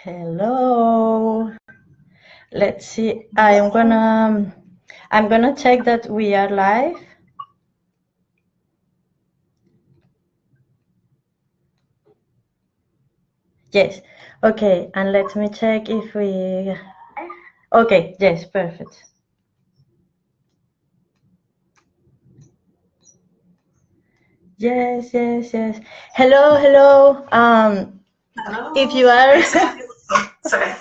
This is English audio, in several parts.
Hello. Let's see. I'm gonna check that we are live. Yes. Okay. And let me check if we. Okay. Yes. Perfect. Yes. Yes. Yes. Hello. Hello. Hello. If you are. Sorry.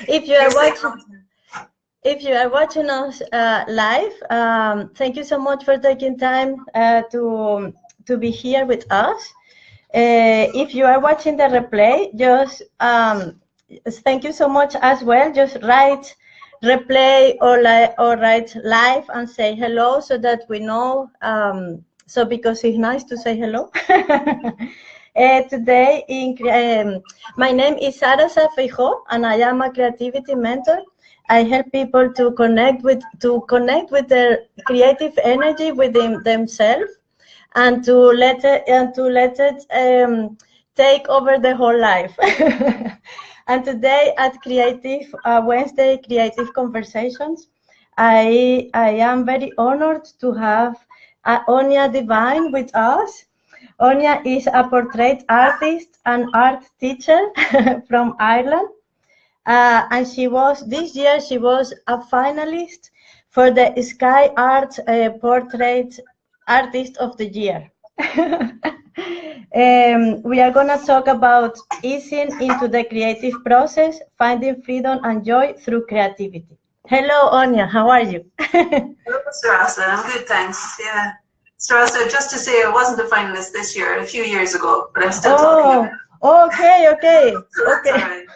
If you are watching. If you are watching us live, thank you so much for taking time to be here with us. If you are watching the replay, just thank you so much as well. Just write replay or write live and say hello so that we know. So because it's nice to say hello. Today, my name is Sara Safeijo, and I am a creativity mentor. I help people to connect with their creative energy within themselves, and to let it take over the whole life. And today at Creative Wednesday Creative Conversations, I am very honored to have Aine Divine with us. Aine is a portrait artist and art teacher from Ireland. And this year she was a finalist for the Sky Art Portrait Artist of the Year. We are going to talk about easing into the creative process, finding freedom and joy through creativity. Hello, Aine, how are you? Hello, Sarasa. I'm good, thanks. Yeah. Sarasa, just to say I wasn't a finalist this year, a few years ago, but I'm still talking about it. Okay. So that's all right.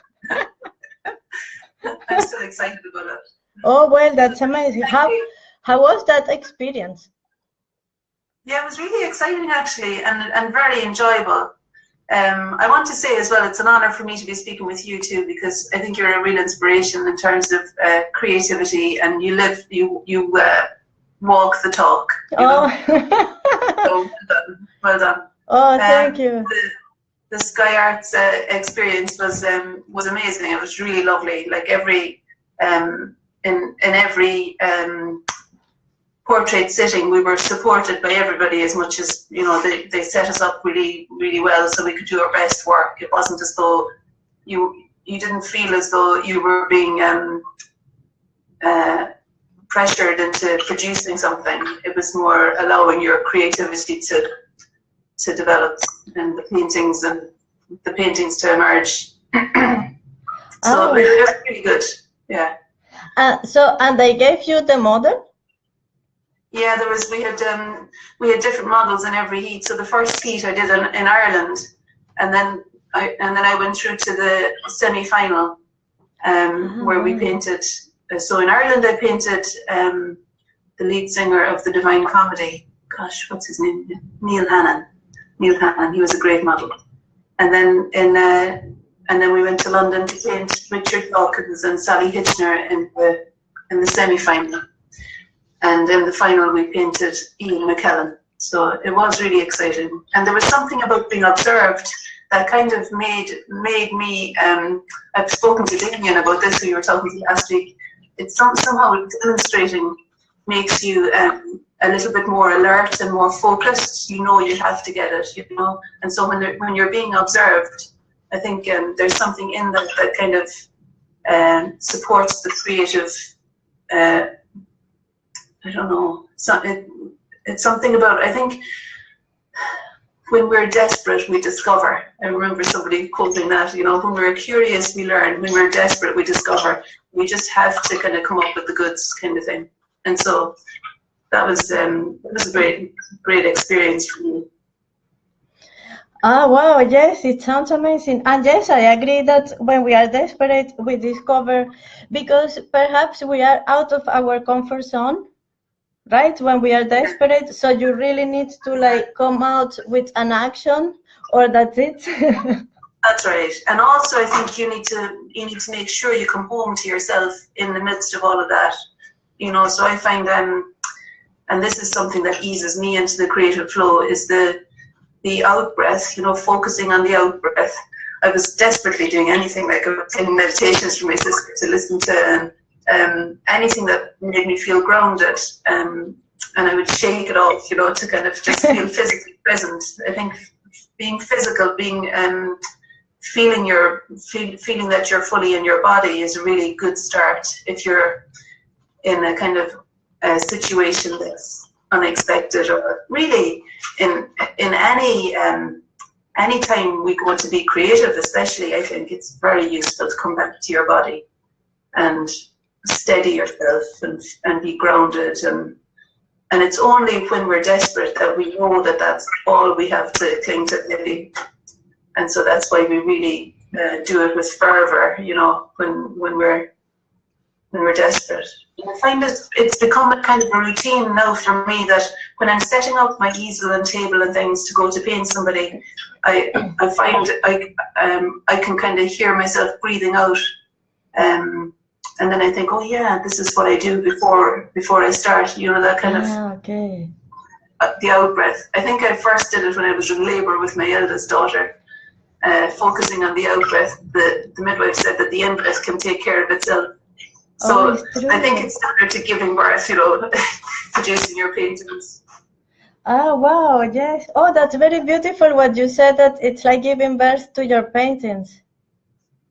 I'm still excited about it. Oh, well, that's amazing. How was that experience? Yeah, it was really exciting, actually, and very enjoyable. I want to say as well, it's an honor for me to be speaking with you too, because I think you're a real inspiration in terms of creativity, and you walk the talk. So, well done. Oh, thank you. The Sky Arts experience was amazing. It was really lovely. Like in every portrait sitting, we were supported by everybody as much as, you know, they set us up really, really well so we could do our best work. It wasn't as though you didn't feel as though you were being pressured into producing something. It was more allowing your creativity to develop and the paintings to emerge. So it was really good. Yeah. And they gave you the model? Yeah, we had different models in every heat. So the first heat I did in Ireland, and then I went through to the semi-final, where we painted. So in Ireland, I painted the lead singer of the Divine Comedy. Gosh, what's his name? Neil Hannon. He was a great model. And then we went to London to paint Richard Dawkins and Sally Hitchner in the semi-final. And in the final, we painted Ian McKellen. So it was really exciting. And there was something about being observed that kind of made me, I've spoken to Damien about this, who you were talking to last week. It's somehow demonstrating makes you a little bit more alert and more focused. You know you have to get it, you know. And so when you're being observed, I think there's something in that kind of supports the creative, I don't know, it's something about, I think, when we're desperate, we discover. I remember somebody quoting that, you know, when we're curious, we learn. When we're desperate, we discover. We just have to kind of come up with the goods kind of thing. And so that was a great experience for me. Oh, wow, yes, it sounds amazing. And yes, I agree that when we are desperate, we discover, because perhaps we are out of our comfort zone, right? When we are desperate, so you really need to like come out with an action, or that's it. That's right. And also I think you need to make sure you come home to yourself in the midst of all of that. You know, so I find and this is something that eases me into the creative flow, is the out breath, you know, focusing on the out breath. I was desperately doing anything, like I was taking meditations from my sister to listen to, anything that made me feel grounded, and I would shake it off, you know, to kind of just feel physically present. I think being physical, being feeling that you're fully in your body is a really good start if you're in a kind of a situation that's unexpected, or really in any time we go to be creative, especially. I think it's very useful to come back to your body and steady yourself and be grounded, and it's only when we're desperate that we know that that's all we have to cling to, maybe. And so that's why we really do it with fervor, you know, when we're desperate. I find it's become a kind of a routine now for me that when I'm setting up my easel and table and things to go to paint somebody, I find I can kind of hear myself breathing out, and then I think, oh yeah, this is what I do before I start, you know, that kind of the out breath. I think I first did it when I was in labour with my eldest daughter, focusing on the out breath. The midwife said that the in breath can take care of itself. So I think it's similar to giving birth, you know, producing your paintings. Oh, wow, yes. Oh, that's very beautiful what you said, that it's like giving birth to your paintings.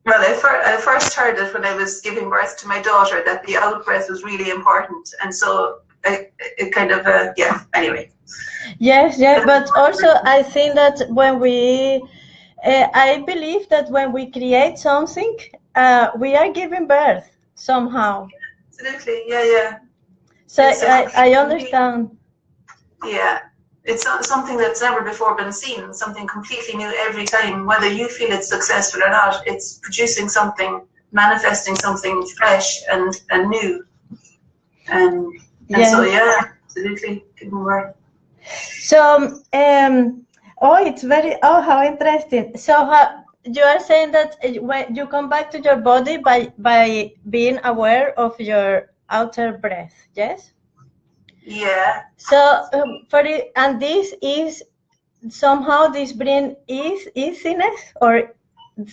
Well, I first heard it when I was giving birth to my daughter, that the out breath was really important. And so it kind of, yeah, anyway. Yes, but also I think that when we, I believe that when we create something, we are giving birth somehow. Absolutely, yeah. So I understand. Yeah, it's something that's never before been seen, something completely new every time. Whether you feel it's successful or not, it's producing something, manifesting something fresh and new. And so, yeah, absolutely, giving birth. So, it's very, how interesting. So you are saying that when you come back to your body by being aware of your outer breath, yes? Yeah. So and this is somehow this bring easiness, or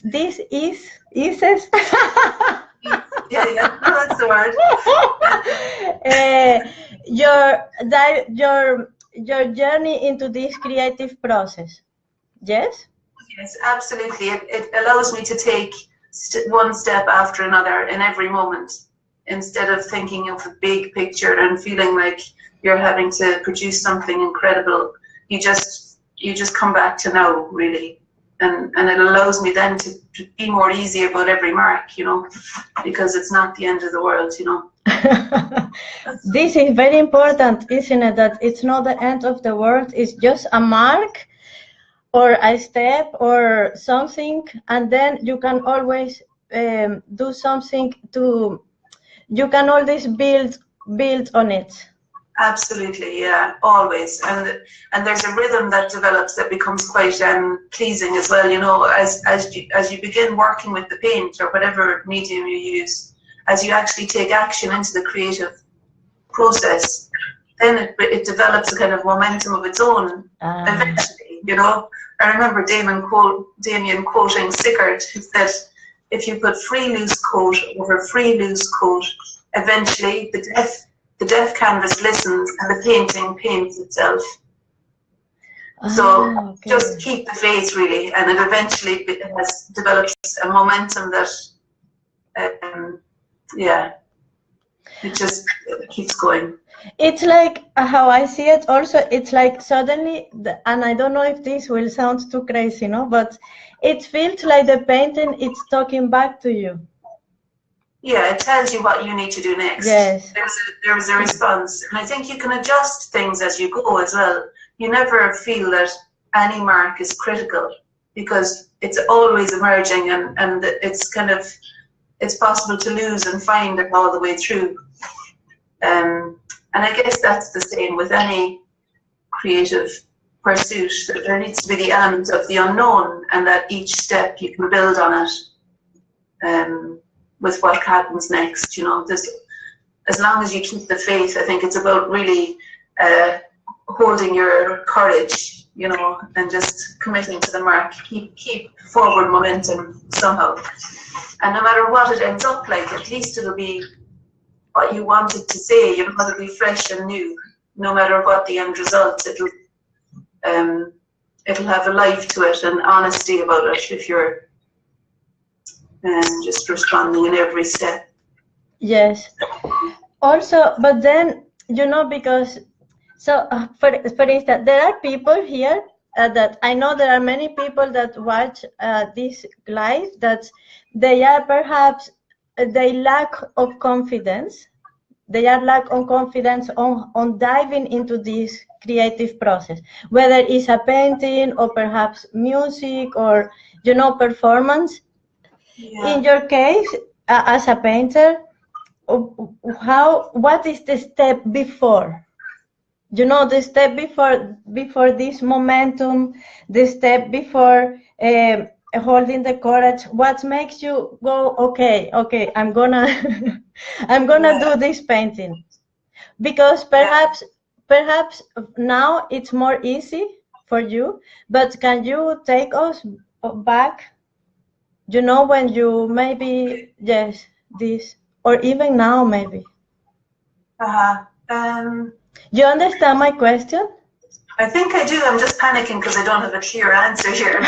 this eases. Yeah, that's the word. Your journey into this creative process, yes? Yes, absolutely. It allows me to take one step after another in every moment, instead of thinking of the big picture and feeling like you're having to produce something incredible. You just come back to now, really. And it allows me then to be more easy about every mark, you know, because it's not the end of the world, you know. This is very important, isn't it? That it's not the end of the world, it's just a mark or a step or something, and then you can always do something you can always build on it. Absolutely, yeah, always. And there's a rhythm that develops that becomes quite pleasing as well, you know, as you begin working with the paint or whatever medium you use, as you actually take action into the creative process, then it develops a kind of momentum of its own eventually, you know. I remember Damien quoting Sickert, who said, if you put free loose coat over free loose coat, eventually the deaf canvas listens and the painting paints itself. So just keep the faith, really, and it eventually develops a momentum that, it just keeps going. It's like how I see it also, it's like suddenly, and I don't know if this will sound too crazy, no, but it feels like the painting, it's talking back to you. Yeah, it tells you what you need to do next. Yes. There is a response. And I think you can adjust things as you go as well. You never feel that any mark is critical, because it's always emerging, and it's kind of, it's possible to lose and find it all the way through. And I guess that's the same with any creative pursuit, that there needs to be the element of the unknown, and that each step you can build on it with what happens next, you know. As long as you keep the faith, I think it's about really holding your courage, you know, and just committing to the mark. Keep forward momentum somehow. And no matter what it ends up like, at least it'll be what you wanted to say, you know, it'll be fresh and new. No matter what the end result, it'll have a life to it and honesty about it if you're just responding in every step. Yes. Also, but then, you know, because, so for instance, there are people here that I know there are many people that watch this live that they are perhaps, they lack of confidence. They are lack of confidence on diving into this creative process, whether it's a painting or perhaps music or, you know, performance. Yeah. In your case, as a painter, what is the step before? You know, the step before this momentum, the step before holding the courage. What makes you go, okay, I'm gonna do this painting? Because perhaps now it's more easy for you, but can you take us back, you know, when you maybe, yes, this, or even now maybe? You understand my question? I think I do. I'm just panicking because I don't have a clear answer here.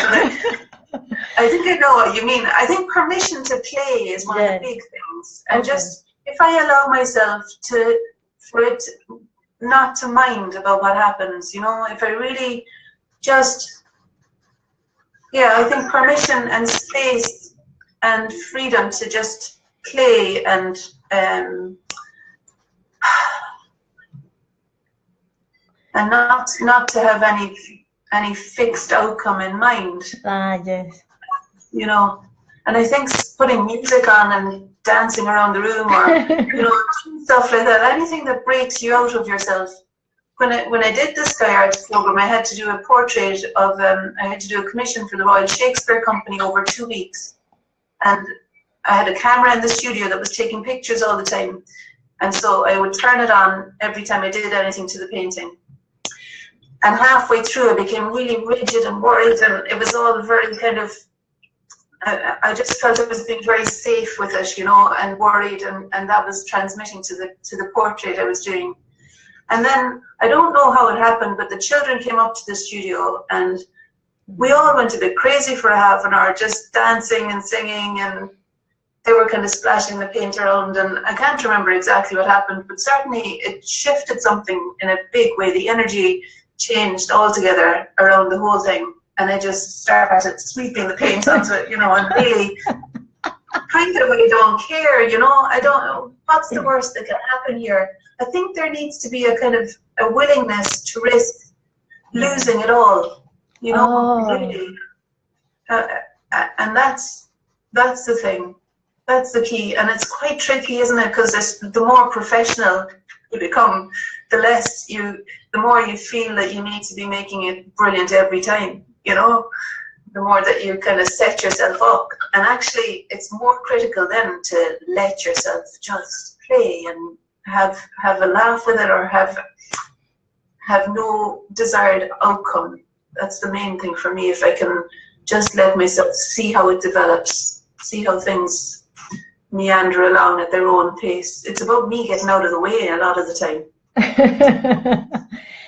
I think I know what you mean. I think permission to play is one of the big things. And just, if I allow myself for it not to mind about what happens, you know, if I really just, I think permission and space and freedom to just play and not to have any fixed outcome in mind. Yes. You know, and I think putting music on and dancing around the room, or you know, stuff like that, anything that breaks you out of yourself. When I did the Sky Arts program, I had to do a portrait of I had to do a commission for the Royal Shakespeare Company over 2 weeks, and I had a camera in the studio that was taking pictures all the time, and so I would turn it on every time I did anything to the painting. And halfway through, I became really rigid and worried, and it was all very kind of, I just felt I was being very safe with it, you know, and worried, and that was transmitting to the portrait I was doing. And then, I don't know how it happened, but the children came up to the studio, and we all went a bit crazy for a half an hour, just dancing and singing, and they were kind of splashing the paint around, and I can't remember exactly what happened, but certainly it shifted something in a big way. The energy changed altogether around the whole thing, and I just started sweeping the paint onto it, you know, and really kind of, I don't care, you know, I don't know what's the worst that can happen here. I think there needs to be a kind of a willingness to risk losing it all, you know, really. And that's the thing, that's the key, and it's quite tricky, isn't it? Because the more professional you become, the more you feel that you need to be making it brilliant every time, you know, the more that you kind of set yourself up. And actually, it's more critical then to let yourself just play and have a laugh with it, or have no desired outcome. That's the main thing for me. If I can just let myself see how it develops, see how things meander along at their own pace. It's about me getting out of the way a lot of the time.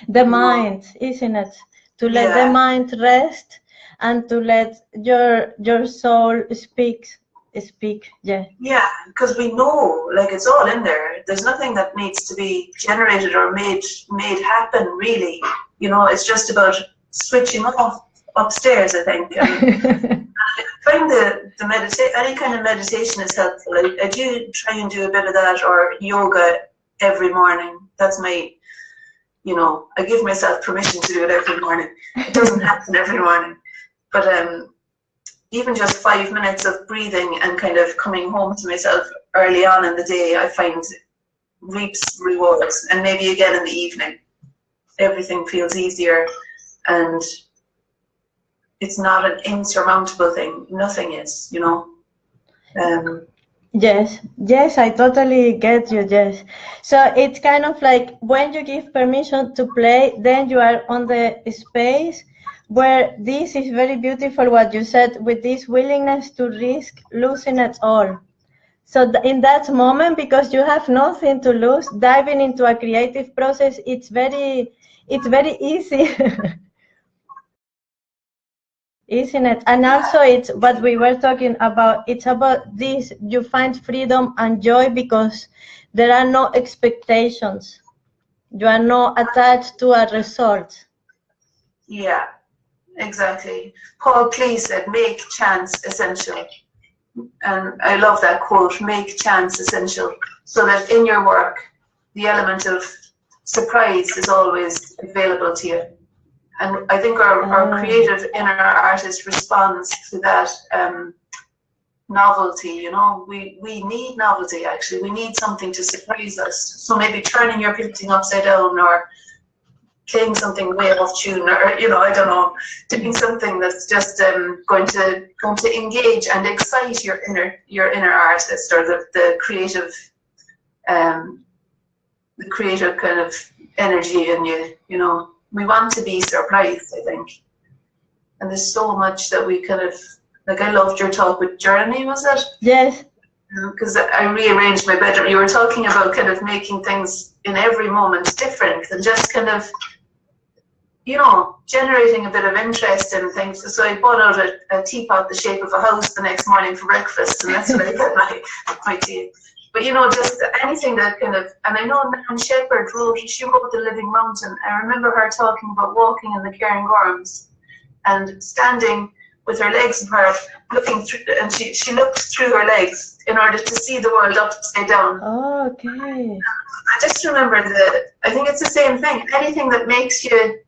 The mind, isn't it? To let the mind rest and to let your soul speak. Yeah, because we know, like, it's all in there. There's nothing that needs to be generated or made happen, really. You know, it's just about switching off upstairs, I think. And I find any kind of meditation is helpful. I do try and do a bit of that, or yoga every morning. That's my, you know, I give myself permission to do it every morning. It doesn't happen every morning, but even just 5 minutes of breathing and kind of coming home to myself early on in the day, I find reaps rewards. And maybe again in the evening, everything feels easier, and it's not an insurmountable thing. Nothing is, you know. Yes, yes, I totally get you. Yes. So it's kind of like when you give permission to play, then you are on the space where this is very beautiful what you said with this willingness to risk losing it all. So in that moment, because you have nothing to lose, diving into a creative process, it's very easy. Isn't it? And also it's what we were talking about. It's about this. You find freedom and joy because there are no expectations. You are not attached to a result. Yeah, exactly. Paul Klee said, make chance essential. And I love that quote, make chance essential. So that in your work, the element of surprise is always available to you. And I think our creative inner artist responds to that novelty, you know. We need novelty, actually. We need something to surprise us. So maybe turning your painting upside down, or playing something way off tune, or, you know, I don't know, doing something that's just going to engage and excite your inner artist, or the creative kind of energy in you, you know. We want to be surprised, I think. And there's so much that we kind of, like, I loved your talk with Journey, was it? Yes. Because I rearranged my bedroom. You were talking about kind of making things in every moment different, and just kind of, you know, generating a bit of interest in things. So I bought out a teapot the shape of a house the next morning for breakfast, and that's what I get my tea. But, you know, just anything that kind of, and I know Nan Shepherd wrote The Living Mountain. I remember her talking about walking in the Cairngorms and standing with her legs apart, looking through, and she looked through her legs in order to see the world upside down. Oh, okay. I just remember I think it's the same thing. Anything that makes you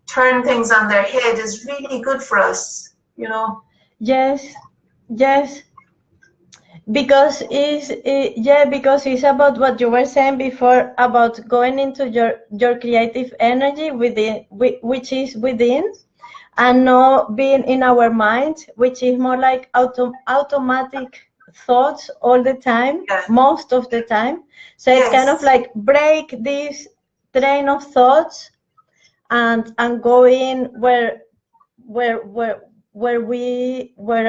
turn things on their head is really good for us, you know? Yes, yes. Because it's about what you were saying before about going into your creative energy within, which is within, and not being in our mind, which is more like automatic thoughts all the time, most of the time. So it's kind of like break this train of thoughts and go in where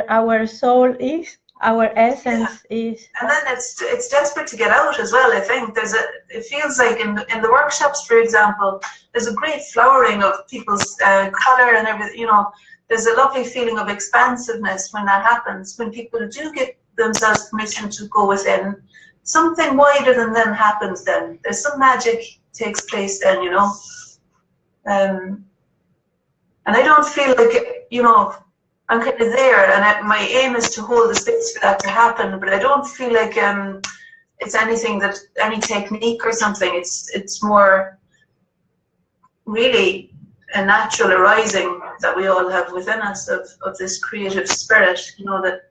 our soul is. Our essence is, and then it's desperate to get out as well. I think it feels like in the workshops, for example, there's a great flowering of people's color and everything. You know, there's a lovely feeling of expansiveness when that happens. When people do get themselves permission to go within, something wider than them happens. Then there's some magic takes place. Then, you know, and I don't feel like, you know, I'm kind of there, and my aim is to hold the space for that to happen. But I don't feel like it's anything any technique or something. It's more really a natural arising that we all have within us of this creative spirit. You know, that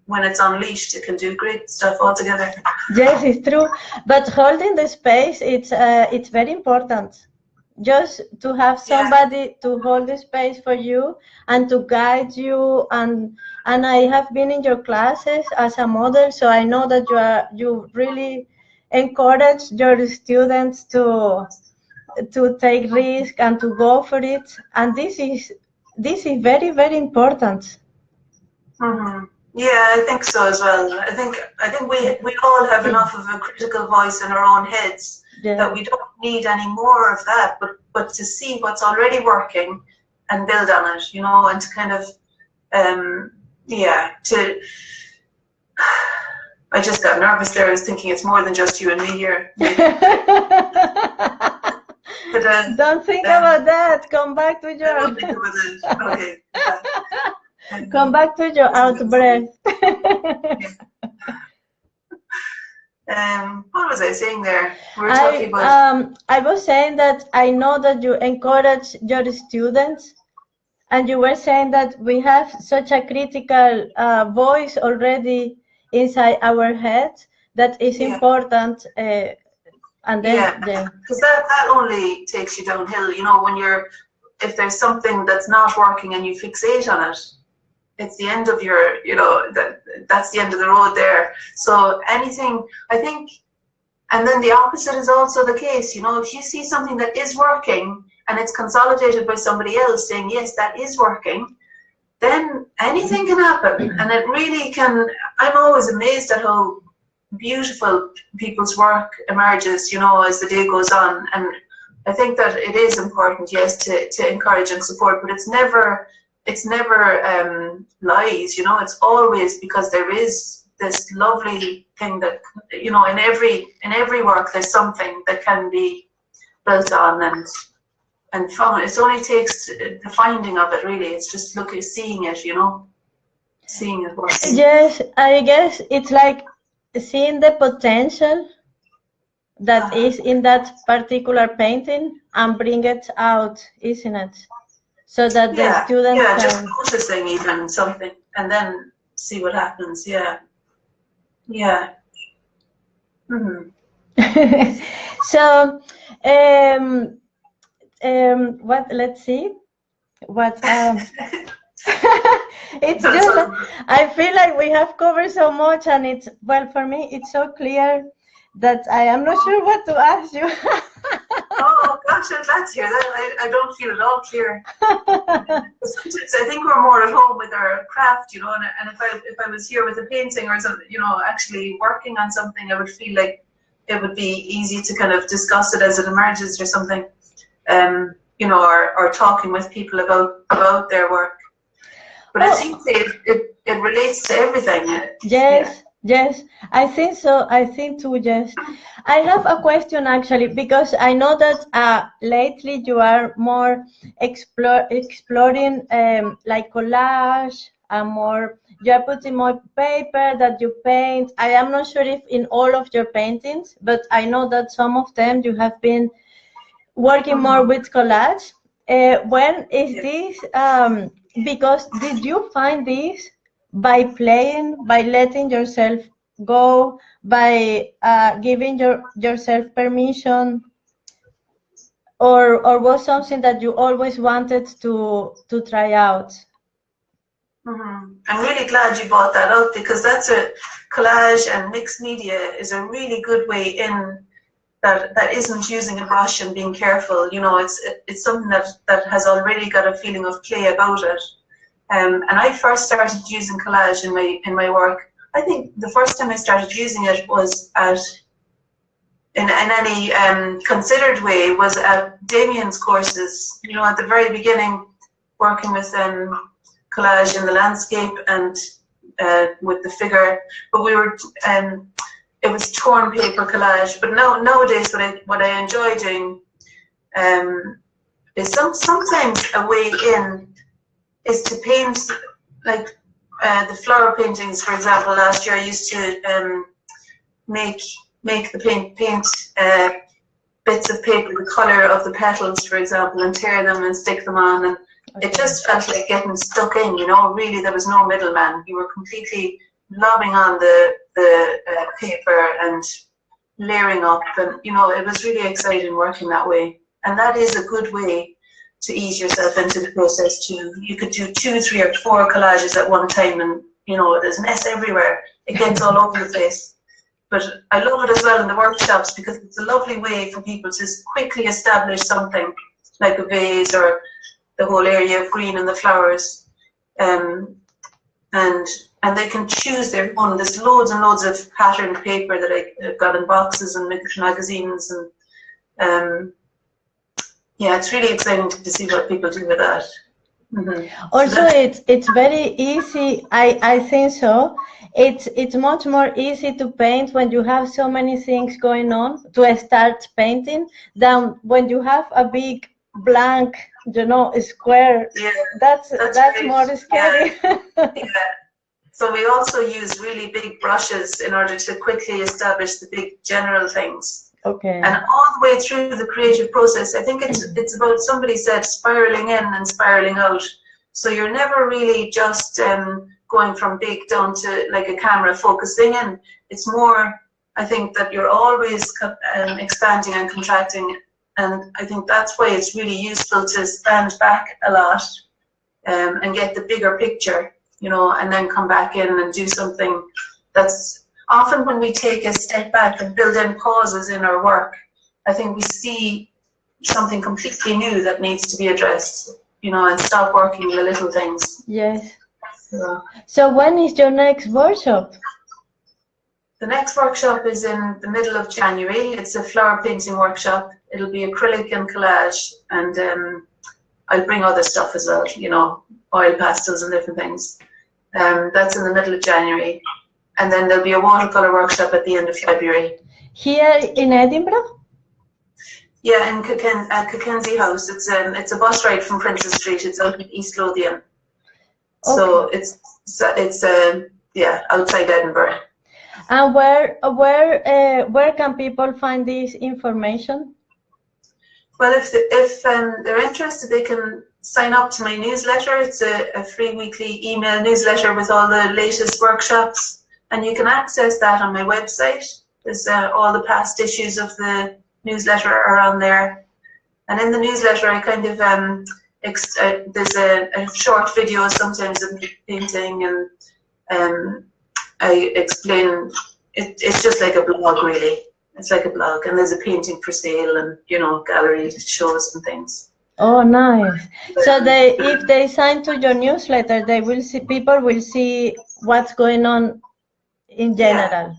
when it's unleashed, it can do great stuff altogether. Yes, it's true. But holding the space, it's very important. Just to have somebody to hold the space for you and to guide you, and I have been in your classes as a model, so I know that you really encourage your students to take risk and to go for it, and this is very, very important. Mm-hmm. Yeah, I think so as well. I think we all have enough of a critical voice in our own heads. Yeah. That we don't need any more of that, but to see what's already working and build on it, you know, and to kind of, I just got nervous there. I was thinking it's more than just you and me here. But, don't think about that. Come back to your... Don't think about it. Okay. Come back to your out breath. What was I saying there? We were talking about... I was saying that I know that you encourage your students, and you were saying that we have such a critical voice already inside our heads that is important. And then, because that only takes you downhill. You know, if there's something that's not working and you fixate on it, it's the end of your, you know, that that's the end of the road there. So anything, I think, and then the opposite is also the case. You know, if you see something that is working and it's consolidated by somebody else saying, yes, that is working, then anything can happen. And it really can. I'm always amazed at how beautiful people's work emerges, you know, as the day goes on. And I think that it is important, yes, to encourage and support, but it's never lies, you know. It's always because there is this lovely thing that, you know, in every work there's something that can be built on and found. It only takes the finding of it, really. It's just seeing it, you know, seeing it working. Yes, I guess it's like seeing the potential that is in that particular painting and bring it out, isn't it? So that the students can... just noticing even something and then see what happens. So what, let's see what it's just, I feel like we have covered so much, and it's, well, for me it's so clear that I am not sure what to ask you. Oh gosh, I'm glad to hear that. I don't feel at all clear. Sometimes I think we're more at home with our craft, you know, and if I was here with a painting or something, you know, actually working on something, I would feel like it would be easy to kind of discuss it as it emerges or something, you know, or talking with people about their work. But I think it relates to everything. Yes. Yes, I think so. I think too, yes. I have a question actually, because I know that lately you are more exploring like collage, and more, you are putting more paper that you paint. I am not sure if in all of your paintings, but I know that some of them you have been working more with collage. When is this, because did you find this by playing, by letting yourself go, by giving yourself permission, or was something that you always wanted to try out? I'm really glad you brought that up, because that's a collage and mixed media is a really good way in that isn't using a brush and being careful. You know, it's something that has already got a feeling of play about it. And I first started using collage in my work. I think the first time I started using it was in any considered way was at Damien's courses. You know, at the very beginning, working with collage in the landscape and with the figure. But we were it was torn paper collage. But nowadays, what I enjoy doing is sometimes a way in is to paint, like the flower paintings, for example. Last year I used to make the paint bits of paper the color of the petals, for example, and tear them and stick them on, and it just felt like getting stuck in, you know. Really, there was no middleman. You were completely lobbing on the paper and layering up, and you know, it was really exciting working that way. And that is a good way to ease yourself into the process too. You could do 2, 3, or 4 collages at one time, and you know, there's mess everywhere. It gets all over the place. But I love it as well in the workshops, because it's a lovely way for people to quickly establish something like a vase or the whole area of green and the flowers, and they can choose their own. There's loads and loads of patterned paper that I've got in boxes and magazines, and yeah, it's really exciting to see what people do with that. Also, it's very easy. I think so. It's much more easy to paint when you have so many things going on to start painting than when you have a big blank, you know, square. Yeah, that's more scary. Yeah. So we also use really big brushes in order to quickly establish the big general things. Okay. And all the way through the creative process, I think it's about, somebody said, spiraling in and spiraling out. So you're never really just going from big down to like a camera focusing in. It's more, I think, that you're always expanding and contracting. And I think that's why it's really useful to stand back a lot and get the bigger picture. you know, and then come back in and do something that's often when we take a step back and build in pauses in our work, I think we see something completely new that needs to be addressed, you know, and stop working the little things. Yes. So when is your next workshop? The next workshop is in the middle of January. It's a flower painting workshop. It'll be acrylic and collage, and I'll bring other stuff as well, you know, oil pastels and different things. That's in the middle of January. And then there'll be a watercolour workshop at the end of February. Here in Edinburgh? Yeah, in Cockenzie House. It's a bus ride from Princess Street. It's out in East Lothian. Okay. So it's yeah, outside Edinburgh. And where can people find this information? Well, if they're interested, they can sign up to my newsletter. It's a free weekly email newsletter with all the latest workshops, and you can access that on my website. There's all the past issues of the newsletter are on there, and in the newsletter I kind of there's a short video sometimes of me painting, and I explain it's just like a blog, really. It's like a blog, and there's a painting for sale, and you know, gallery shows and things. Oh, nice! So if they sign to your newsletter, they will see. People will see what's going on in general.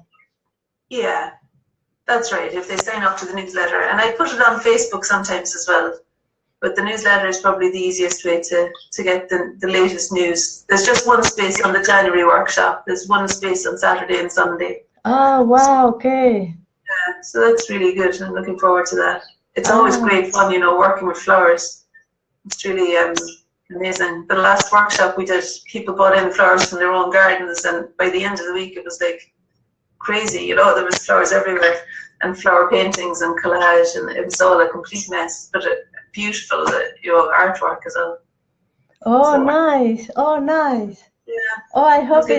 Yeah, that's right. If they sign up to the newsletter, and I put it on Facebook sometimes as well. But the newsletter is probably the easiest way to get the latest news. There's just one space on the January workshop. There's one space on Saturday and Sunday. Oh, wow! Okay. Yeah, so that's really good. I'm looking forward to that. It's always great fun, you know, working with flowers. It's really amazing. The last workshop we did, people brought in flowers from their own gardens, and by the end of the week, it was like crazy. You know, there was flowers everywhere, and flower paintings and collage, and it was all a complete mess, but beautiful, you know, artwork as well. Oh, so, nice! Oh, nice! Yeah. Oh, I hope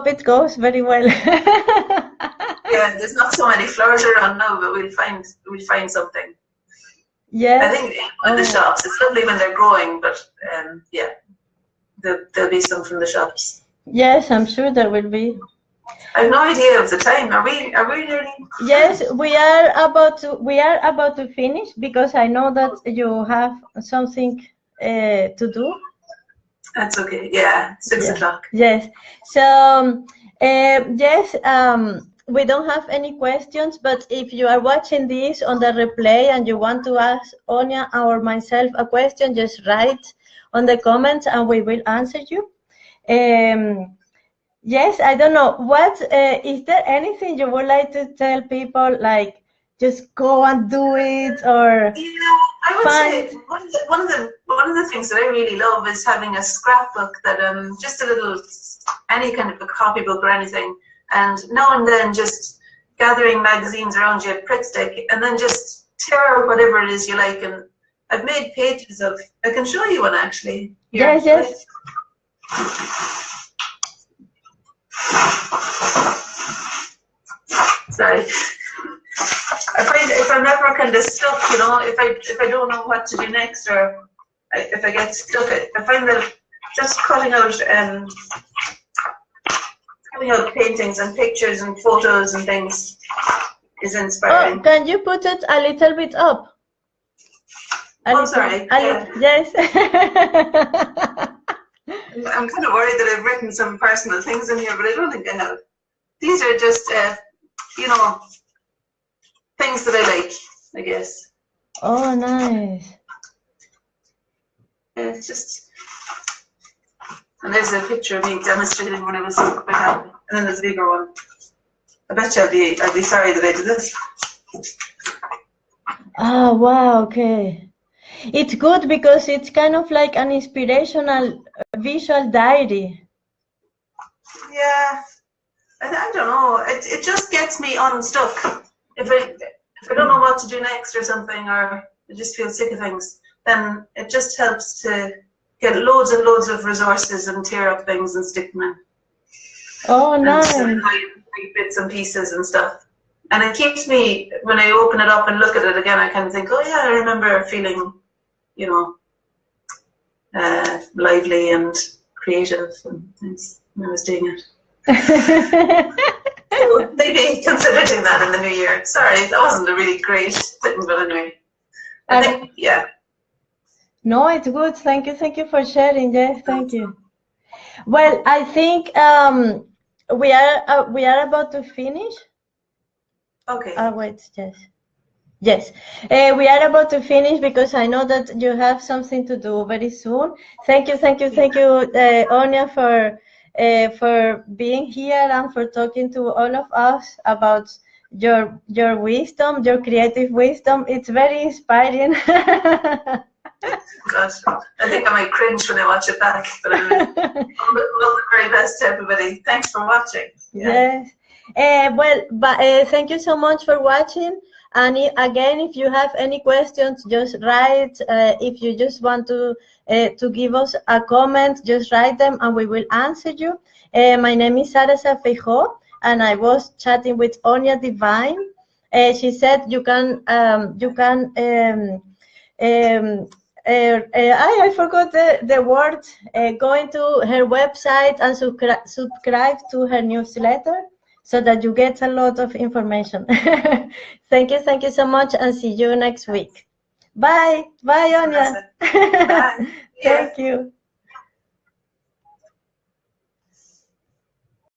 it goes very well. Yeah, there's not so many flowers around now, but we'll find something. Yeah. I think in the shops, it's lovely when they're growing, but yeah, there'll be some from the shops. Yes, I'm sure there will be. I have no idea of the time. Are we nearly? Yes, we are about to finish, because I know that you have something to do. That's okay. Yeah, 6 o'clock. Yes. So yes, we don't have any questions, but if you are watching this on the replay and you want to ask Anya or myself a question, just write on the comments and we will answer you. Yes, I don't know. What is there anything you would like to tell people, like just go and do it, or? Yeah, I would say one of the things that I really love is having a scrapbook that just a little, any kind of a copybook or anything, and now and then just gathering magazines around you, Pritt stick, and then just tear out whatever it is you like. And I've made pages of. I can show you one actually. Here. Yes. Sorry. I find if I'm ever kind of stuck, you know, if I don't know what to do next, or if I get stuck, I find that just cutting out paintings and pictures and photos and things is inspiring. Oh, can you put it a little bit up? Sorry. Yes. I'm kind of worried that I've written some personal things in here, but I don't think I have. These are just, you know, things that I like, I guess. Oh, nice. It's just, and there's a picture of me demonstrating when I was quite happy, and then there's a bigger one. I bet you I'd be sorry that I did this. Oh, wow, okay. It's good because it's kind of like an inspirational visual diary. Yeah, I don't know. It just gets me unstuck. If I don't know what to do next or something, or I just feel sick of things, then it just helps to get loads and loads of resources and tear up things and stick them in. Oh, nice. And bits and pieces and stuff. And it keeps me, when I open it up and look at it again, I kind of think, oh yeah, I remember feeling, you know, lively and creative and things when I was doing it. So maybe consider doing that in the new year. Sorry, that wasn't a really great thing, but anyway. I think, yeah. No, it's good. Thank you for sharing. Yes, thank you. Well, I think we are about to finish. Okay. Wait, yes. We are about to finish because I know that you have something to do very soon. Thank you, Anya, for being here and for talking to all of us about your wisdom, your creative wisdom. It's very inspiring. Gosh, I think I might cringe when I watch it back, but anyway, all the very best to everybody. Thanks for watching. Yeah. Yes. Thank you so much for watching. And again, if you have any questions, just write. If you just want to give us a comment, just write them and we will answer you. My name is Aine Divine, and I was chatting with Aine Divine. She said you can I forgot the word. Going to her website and subscribe to her newsletter so that you get a lot of information. Thank you so much, and see you next week. Bye, Anya. Bye. Thank you.